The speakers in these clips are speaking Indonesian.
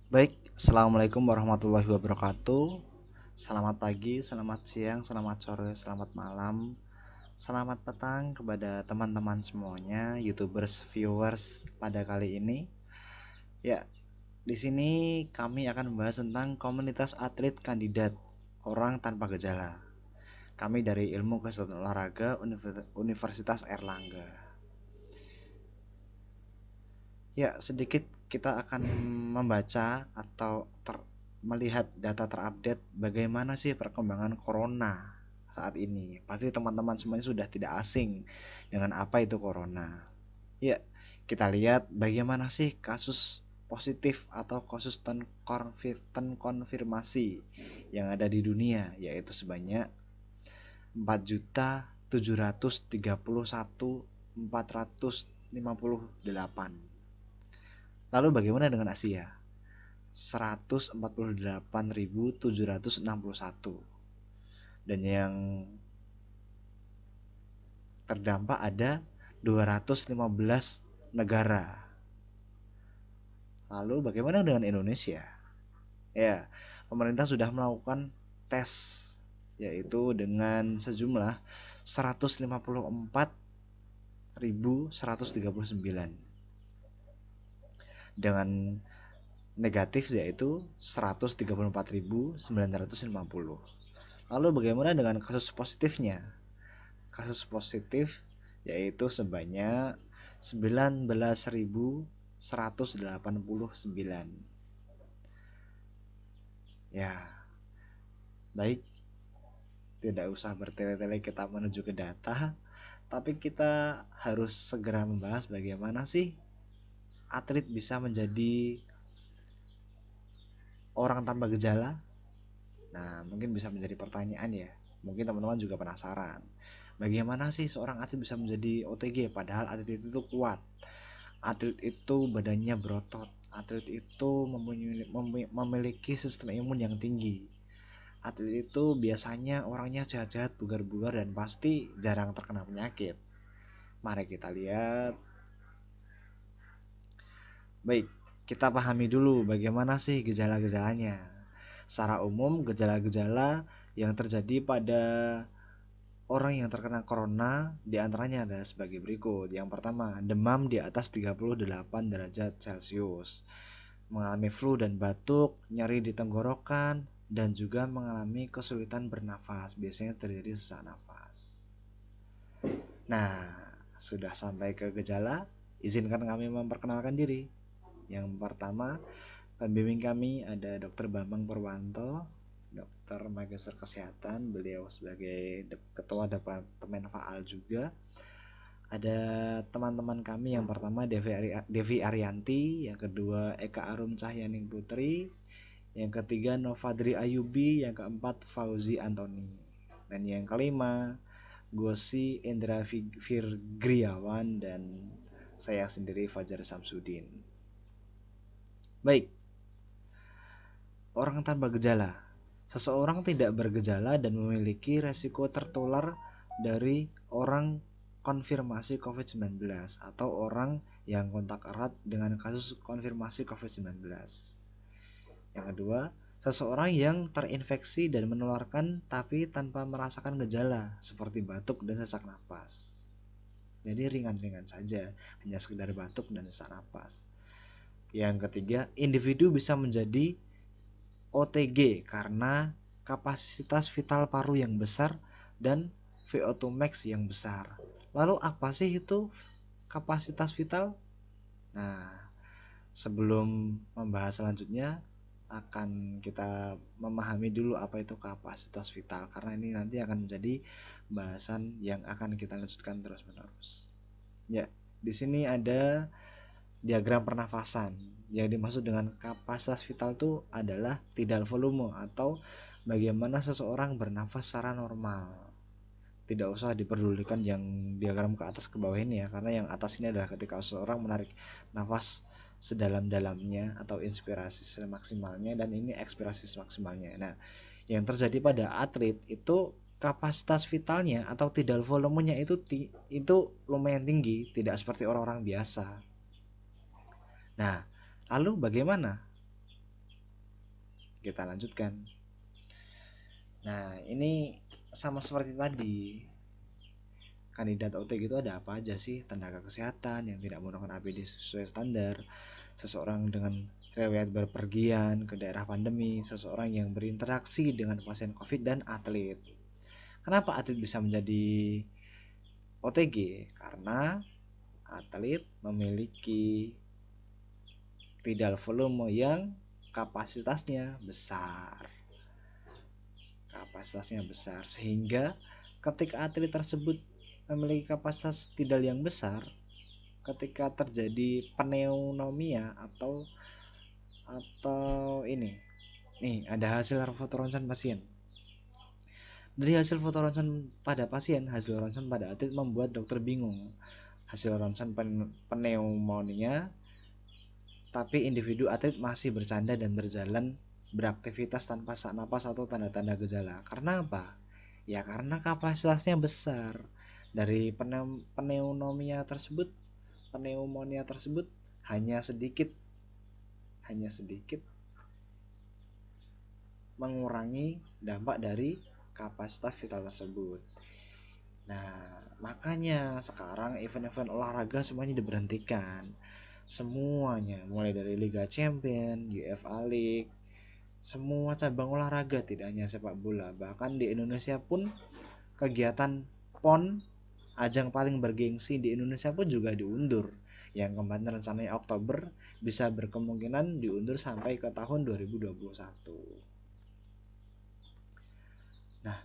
Baik, Assalamualaikum warahmatullahi wabarakatuh. Selamat pagi, selamat siang, selamat sore, selamat malam, selamat petang kepada teman-teman semuanya, YouTubers, viewers pada kali ini. Ya, di sini kami akan membahas tentang komunitas atlet kandidat orang tanpa gejala. Kami dari Ilmu Kesehatan Olahraga Universitas Erlangga. Ya, sedikit kita akan membaca atau melihat data terupdate bagaimana sih perkembangan corona saat ini. Pasti teman-teman semuanya sudah tidak asing dengan apa itu corona. Ya, kita lihat bagaimana sih kasus positif atau kasus terkonfirmasi yang ada di dunia, yaitu sebanyak 4.731.458. Lalu bagaimana dengan Asia? 148.761. Dan yang terdampak ada 215 negara. Lalu bagaimana dengan Indonesia? Ya, pemerintah sudah melakukan tes, yaitu dengan sejumlah 154.139 dengan negatif yaitu 134.950. Lalu bagaimana dengan kasus positifnya? Kasus positif yaitu sebanyak 19.189. Ya, baik, tidak usah bertele-tele kita menuju ke data, tapi kita harus segera membahas bagaimana sih atlet bisa menjadi orang tanpa gejala. Nah, mungkin bisa menjadi pertanyaan ya. Mungkin teman-teman juga penasaran. Bagaimana sih seorang atlet bisa menjadi OTG padahal atlet itu kuat? Atlet itu badannya berotot. Atlet itu memiliki sistem imun yang tinggi. Atlet itu biasanya orangnya sehat-sehat, bugar-bugar, dan pasti jarang terkena penyakit. Mari kita lihat. Baik, kita pahami dulu bagaimana sih gejala-gejalanya. Secara umum, gejala-gejala yang terjadi pada orang yang terkena corona diantaranya adalah sebagai berikut. Yang pertama, demam di atas 38 derajat Celcius, mengalami flu dan batuk, nyeri di tenggorokan, dan juga mengalami kesulitan bernafas. Biasanya terjadi sesak nafas. Nah, sudah sampai ke gejala, izinkan kami memperkenalkan diri. Yang pertama, pembimbing kami ada Dr. Bambang Purwanto, dokter magister kesehatan, beliau sebagai ketua departemen faal juga. Ada teman-teman kami, yang pertama Devi Arianti, yang kedua Eka Arum Cahyaning Putri, yang ketiga Novadri Ayubi, yang keempat Fauzi Antoni, dan yang kelima Gosi Indra Firgriawan, dan saya sendiri Fajar Samsudin. Baik, orang tanpa gejala. Seseorang tidak bergejala dan memiliki resiko tertular dari orang konfirmasi COVID-19 atau orang yang kontak erat dengan kasus konfirmasi COVID-19. Yang kedua, seseorang yang terinfeksi dan menularkan tapi tanpa merasakan gejala seperti batuk dan sesak napas. Jadi ringan-ringan saja, hanya sekedar batuk dan sesak napas. Yang ketiga, individu bisa menjadi OTG karena kapasitas vital paru yang besar dan VO2 max yang besar. Lalu apa sih itu kapasitas vital? Nah, sebelum membahas selanjutnya akan kita memahami dulu apa itu kapasitas vital, karena ini nanti akan menjadi bahasan yang akan kita lanjutkan terus-menerus. Ya, di sini ada diagram pernafasan. Yang dimaksud dengan kapasitas vital itu adalah tidal volume atau bagaimana seseorang bernafas secara normal. Tidak usah diperdulikan yang diagram ke atas ke bawah ini ya, karena yang atas ini adalah ketika seseorang menarik nafas sedalam-dalamnya atau inspirasi semaksimalnya, dan ini ekspirasi semaksimalnya. Nah, yang terjadi pada atlet itu kapasitas vitalnya atau tidal volumenya itu lumayan tinggi, tidak seperti orang-orang biasa. Nah, lalu bagaimana? Kita lanjutkan. Nah, ini sama seperti tadi. Kandidat OTG itu ada apa aja sih? Tenaga kesehatan yang tidak menggunakan APD sesuai standar, seseorang dengan riwayat berpergian ke daerah pandemi, seseorang yang berinteraksi dengan pasien COVID, dan atlet. Kenapa atlet bisa menjadi OTG? Karena atlet memiliki tidal volume yang kapasitasnya besar. Sehingga ketika atlet tersebut memiliki kapasitas tidal yang besar, ketika terjadi pneumonia atau ini nih, ada hasil foto ronsen pasien. Dari hasil foto ronsen pada pasien, hasil ronsen pada atlet membuat dokter bingung. Hasil ronsen pneumonia, tapi individu atlet masih bercanda dan berjalan beraktivitas tanpa sesak napas atau tanda-tanda gejala. Karena apa? Ya karena kapasitasnya besar. Dari pneumonia tersebut hanya sedikit mengurangi dampak dari kapasitas vital tersebut. Nah, makanya sekarang event-event olahraga semuanya diberhentikan. Semuanya, mulai dari Liga Champion, UEFA League, semua cabang olahraga, tidak hanya sepak bola. Bahkan di Indonesia pun kegiatan PON, ajang paling bergengsi di Indonesia pun juga diundur. Yang kemarin rencananya Oktober bisa berkemungkinan diundur sampai ke tahun 2021. Nah,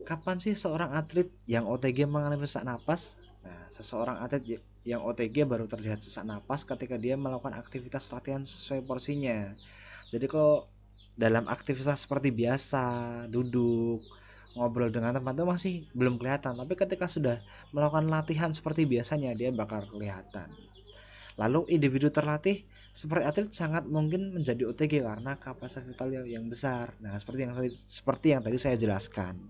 kapan sih seorang atlet yang OTG mengalami sesak napas? Nah, seseorang atlet yang OTG baru terlihat sesak napas ketika dia melakukan aktivitas latihan sesuai porsinya. Jadi kalau dalam aktivitas seperti biasa, duduk, ngobrol dengan teman itu masih belum kelihatan, tapi ketika sudah melakukan latihan seperti biasanya dia bakal kelihatan. Lalu individu terlatih seperti atlet sangat mungkin menjadi OTG karena kapasitas vital yang besar. Nah, seperti yang tadi saya jelaskan.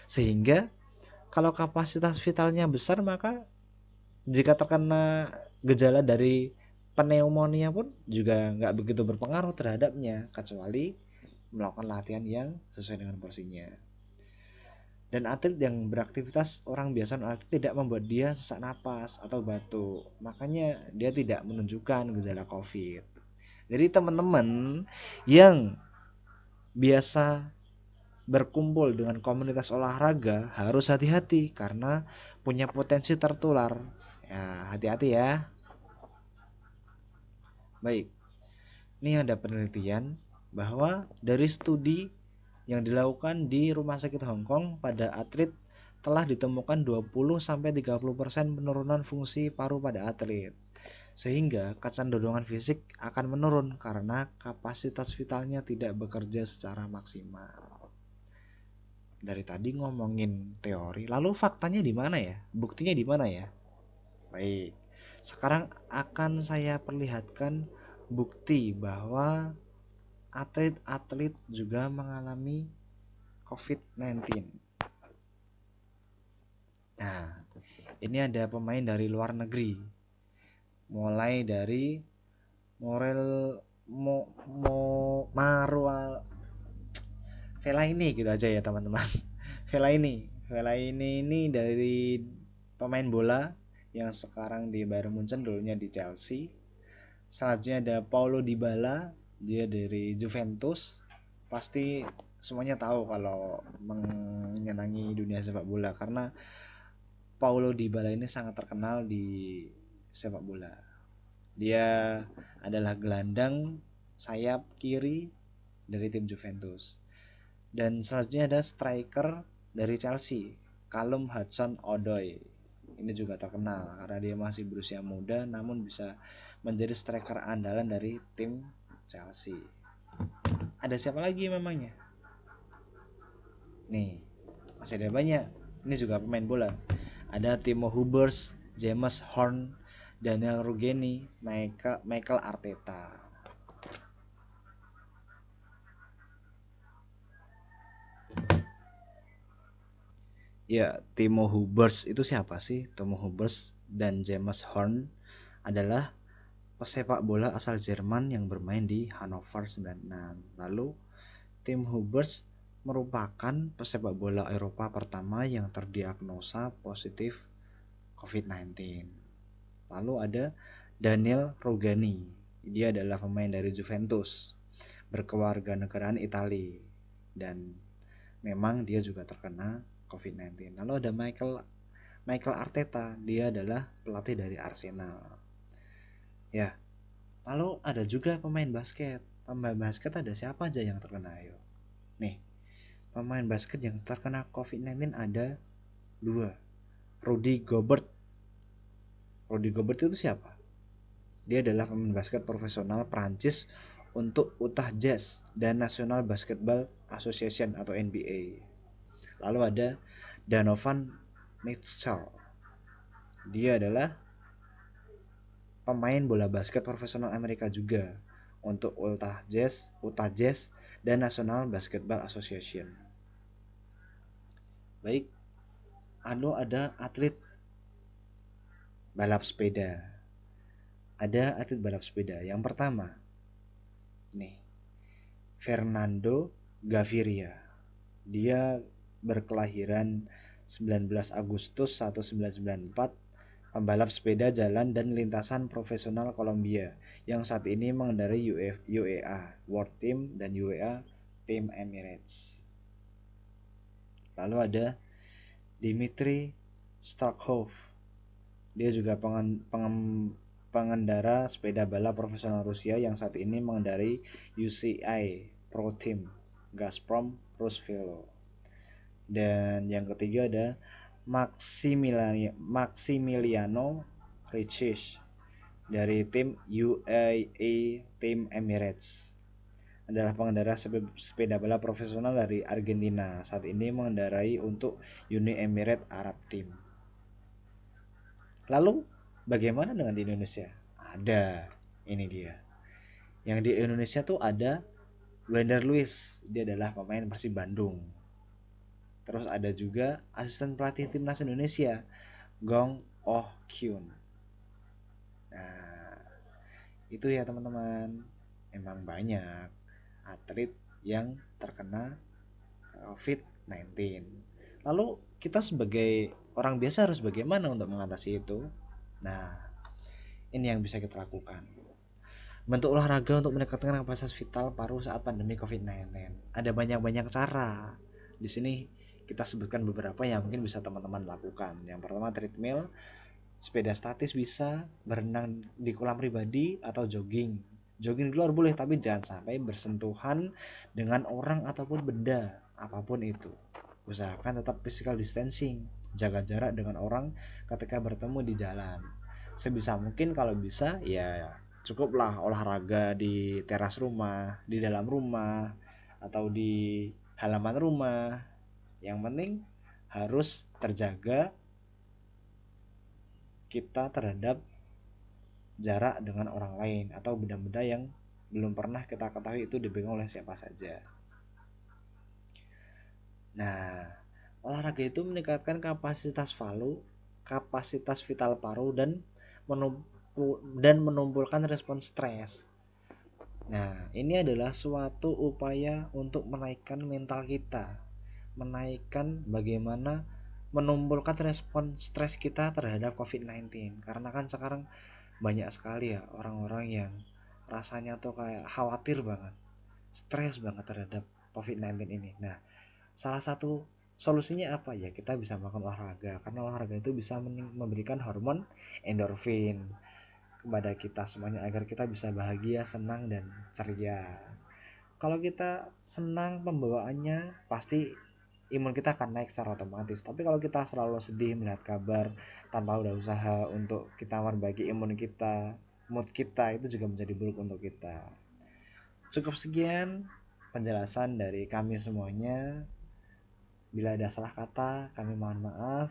Sehingga kalau kapasitas vitalnya besar, maka jika terkena gejala dari pneumonia pun juga nggak begitu berpengaruh terhadapnya, kecuali melakukan latihan yang sesuai dengan porsinya. Dan atlet yang beraktivitas orang biasa atlet tidak membuat dia sesak napas atau batuk, makanya dia tidak menunjukkan gejala COVID. Jadi teman-teman yang biasa berkumpul dengan komunitas olahraga harus hati-hati karena punya potensi tertular. Ya, hati-hati ya. Baik, ini ada penelitian bahwa dari studi yang dilakukan di Rumah Sakit Hong Kong pada atlet telah ditemukan 20-30% penurunan fungsi paru pada atlet. Sehingga kecenderungan fisik akan menurun karena kapasitas vitalnya tidak bekerja secara maksimal. Dari tadi ngomongin teori, lalu faktanya di mana ya? Buktinya di mana ya? Baik, sekarang akan saya perlihatkan bukti bahwa atlet-atlet juga mengalami COVID-19. Nah, ini ada pemain dari luar negeri, mulai dari Marual Fellaini gitu aja ya teman-teman. Fellaini ini dari pemain bola yang sekarang di Bayern Munchen, dulunya di Chelsea. Selanjutnya ada Paulo Dybala, dia dari Juventus. Pasti semuanya tahu kalau menyenangi dunia sepak bola karena Paulo Dybala ini sangat terkenal di sepak bola. Dia adalah gelandang sayap kiri dari tim Juventus. Dan selanjutnya ada striker dari Chelsea, Callum Hudson-Odoi. Ini juga terkenal karena dia masih berusia muda namun bisa menjadi striker andalan dari tim Chelsea. Ada siapa lagi memangnya? Nih, masih ada banyak. Ini juga pemain bola. Ada Timo Hubbers, James Horn, Daniel Rugani, Michael Arteta. Ya, Timo Hubbers itu siapa sih? Timo Hubbers dan James Horn adalah pesepak bola asal Jerman yang bermain di Hannover 96. Lalu Tim Huberts merupakan pesepak bola Eropa pertama yang terdiagnosa positif COVID-19. Lalu ada Daniel Rugani. Dia adalah pemain dari Juventus, berkewarganegaraan Italia, dan memang dia juga terkena COVID-19. Lalu ada Michael Arteta. Dia adalah pelatih dari Arsenal. Ya, lalu ada juga pemain basket. Pemain basket ada siapa aja yang terkena? Ayo. Nih, pemain basket yang terkena COVID-19 ada 2. Rudy Gobert. Rudy Gobert itu siapa? Dia adalah pemain basket profesional Prancis untuk Utah Jazz dan National Basketball Association atau NBA. Lalu ada Donovan Mitchell. Dia adalah pemain bola basket profesional Amerika juga untuk Utah Jazz dan National Basketball Association. Baik, ada atlet balap sepeda. Ada atlet balap sepeda. Yang pertama, nih, Fernando Gaviria. Dia berkelahiran 19 Agustus 1994, pembalap sepeda jalan dan lintasan profesional Kolombia yang saat ini mengendarai UAE World Team dan UAE Team Emirates. Lalu ada Dmitry Starkov. Dia juga pengendara sepeda balap profesional Rusia yang saat ini mengendarai UCI Pro Team Gazprom Rusvelo. Dan yang ketiga ada Maximiliano Ricci dari tim UAE Team Emirates. Adalah pengendara sepeda balap profesional dari Argentina. Saat ini mengendarai untuk Uni Emirat Arab Team. Lalu bagaimana dengan di Indonesia? Ada, ini dia. Yang di Indonesia tuh ada Wender Luis. Dia adalah pemain Persib Bandung. Terus ada juga asisten pelatih timnas Indonesia, Gong Oh Kyun. Nah, itu ya teman-teman. Memang banyak atlet yang terkena COVID-19. Lalu kita sebagai orang biasa harus bagaimana untuk mengatasi itu? Nah, ini yang bisa kita lakukan. Bentuk olahraga untuk meningkatkan kapasitas vital paru saat pandemi COVID-19. Ada banyak cara. Di sini kita sebutkan beberapa yang mungkin bisa teman-teman lakukan. Yang pertama treadmill, sepeda statis bisa, berenang di kolam pribadi, atau jogging. Jogging di luar boleh, tapi jangan sampai bersentuhan dengan orang ataupun benda, apapun itu. Usahakan tetap physical distancing, jaga jarak dengan orang ketika bertemu di jalan. Sebisa mungkin kalau bisa ya cukuplah olahraga di teras rumah, di dalam rumah, atau di halaman rumah. Yang penting harus terjaga kita terhadap jarak dengan orang lain atau benda-benda yang belum pernah kita ketahui itu dipegang oleh siapa saja. Nah, olahraga itu meningkatkan kapasitas vital paru dan menumbuhkan respon stres. Nah, ini adalah suatu upaya untuk menaikkan mental kita, menaikkan bagaimana menumbuhkan respon stres kita terhadap COVID-19. Karena kan sekarang banyak sekali ya orang-orang yang rasanya tuh kayak khawatir banget, stres banget terhadap COVID-19 ini. Nah, salah satu solusinya apa ya? Kita bisa melakukan olahraga, karena olahraga itu bisa memberikan hormon endorfin kepada kita semuanya agar kita bisa bahagia, senang, dan ceria. Kalau kita senang pembawaannya, pasti imun kita akan naik secara otomatis. Tapi kalau kita selalu sedih melihat kabar tanpa udah usaha untuk kita memperbaiki imun kita, mood kita itu juga menjadi buruk untuk kita. Cukup sekian penjelasan dari kami semuanya. Bila ada salah kata, kami mohon maaf.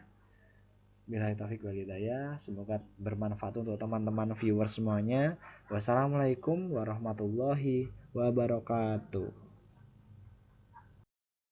Billahi taufik wal hidayah. Semoga bermanfaat untuk teman-teman viewers semuanya. Wassalamualaikum warahmatullahi wabarakatuh.